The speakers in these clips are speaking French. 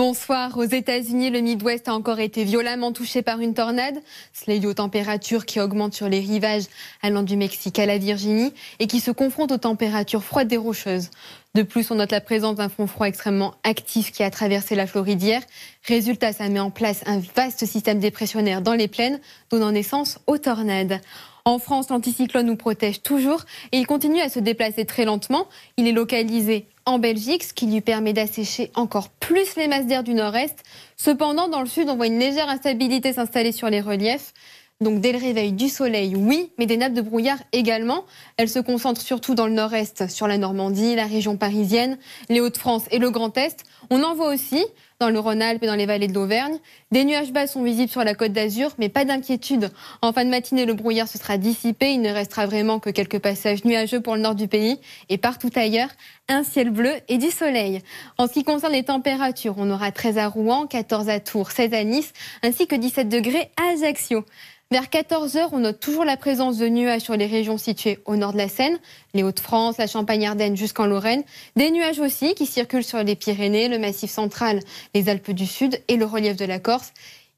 Bonsoir. Aux États-Unis, le Midwest a encore été violemment touché par une tornade. C'est les hautes températures qui augmentent sur les rivages allant du Mexique à la Virginie et qui se confrontent aux températures froides et rocheuses. De plus, on note la présence d'un front froid extrêmement actif qui a traversé la Floride hier. Résultat, ça met en place un vaste système dépressionnaire dans les plaines, donnant naissance aux tornades. En France, l'anticyclone nous protège toujours et il continue à se déplacer très lentement. Il est localisé en Belgique, ce qui lui permet d'assécher encore plus les masses d'air du nord-est. Cependant, dans le sud, on voit une légère instabilité s'installer sur les reliefs. Donc dès le réveil du soleil, oui, mais des nappes de brouillard également. Elles se concentrent surtout dans le nord-est, sur la Normandie, la région parisienne, les Hauts-de-France et le Grand Est. On en voit aussi dans le Rhône-Alpes et dans les vallées de l'Auvergne. Des nuages bas sont visibles sur la Côte d'Azur, mais pas d'inquiétude. En fin de matinée, le brouillard se sera dissipé. Il ne restera vraiment que quelques passages nuageux pour le nord du pays. Et partout ailleurs, un ciel bleu et du soleil. En ce qui concerne les températures, on aura 13 à Rouen, 14 à Tours, 16 à Nice, ainsi que 17 degrés à Ajaccio. Vers 14h, on note toujours la présence de nuages sur les régions situées au nord de la Seine, les Hauts-de-France, la Champagne-Ardenne jusqu'en Lorraine. Des nuages aussi qui circulent sur les Pyrénées, le Massif central, les Alpes du Sud et le relief de la Corse.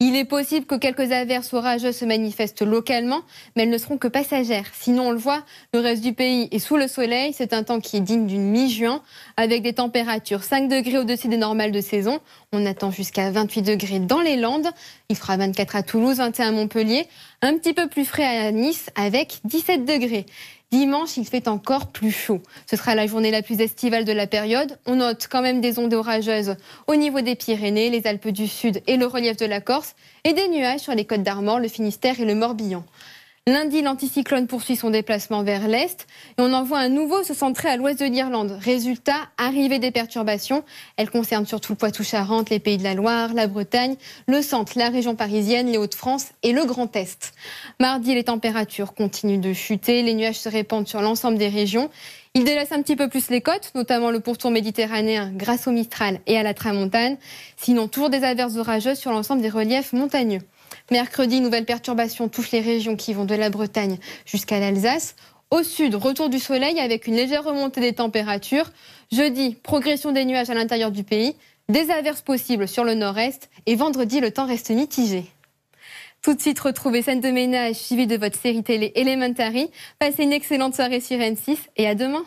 Il est possible que quelques averses orageuses se manifestent localement, mais elles ne seront que passagères. Sinon, on le voit, le reste du pays est sous le soleil. C'est un temps qui est digne d'une mi-juin, avec des températures 5 degrés au-dessus des normales de saison. On attend jusqu'à 28 degrés dans les Landes. Il fera 24 à Toulouse, 21 à Montpellier. Un petit peu plus frais à Nice, avec 17 degrés. Dimanche, il fait encore plus chaud. Ce sera la journée la plus estivale de la période. On note quand même des ondes orageuses au niveau des Pyrénées, les Alpes du Sud et le relief de la Corse, et des nuages sur les Côtes d'Armor, le Finistère et le Morbihan. Lundi, l'anticyclone poursuit son déplacement vers l'est et on en voit un nouveau se centrer à l'ouest de l'Irlande. Résultat, arrivée des perturbations. Elles concernent surtout le Poitou-Charentes, les Pays de la Loire, la Bretagne, le centre, la région parisienne, les Hauts-de-France et le Grand Est. Mardi, les températures continuent de chuter. Les nuages se répandent sur l'ensemble des régions. Ils délaissent un petit peu plus les côtes, notamment le pourtour méditerranéen grâce au Mistral et à la Tramontane. Sinon, toujours des averses orageuses sur l'ensemble des reliefs montagneux. Mercredi, nouvelle perturbation touche les régions qui vont de la Bretagne jusqu'à l'Alsace. Au sud, retour du soleil avec une légère remontée des températures. Jeudi, progression des nuages à l'intérieur du pays. Des averses possibles sur le nord-est. Et vendredi, le temps reste mitigé. Tout de suite, retrouvez Scène de ménage suivie de votre série télé Elementary. Passez une excellente soirée sur M6 et à demain.